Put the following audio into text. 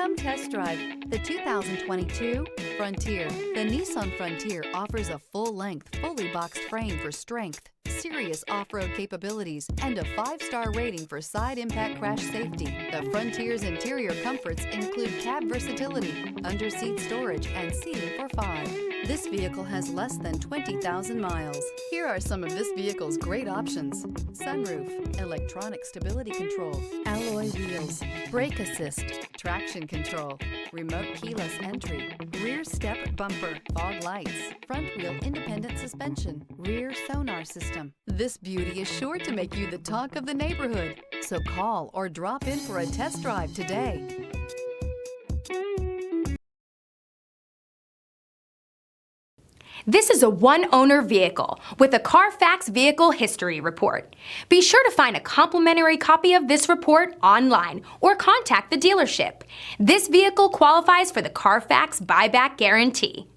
Come test drive the 2022 Frontier. The Nissan Frontier offers a full-length, fully boxed frame for strength, serious off-road capabilities, and a 5-star rating for side impact crash safety. The Frontier's interior comforts include cab versatility, under-seat storage, and seating for 5. This vehicle has less than 20,000 miles. Here are some of this vehicle's great options: sunroof, electronic stability control, alloy wheels, brake assist, traction control, remote keyless entry, rear step bumper, fog lights, front wheel independent suspension, rear sonar system. This beauty is sure to make you the talk of the neighborhood. So call or drop in for a test drive today. This is a one-owner vehicle with a Carfax Vehicle History Report. Be sure to find a complimentary copy of this report online or contact the dealership. This vehicle qualifies for the Carfax Buyback Guarantee.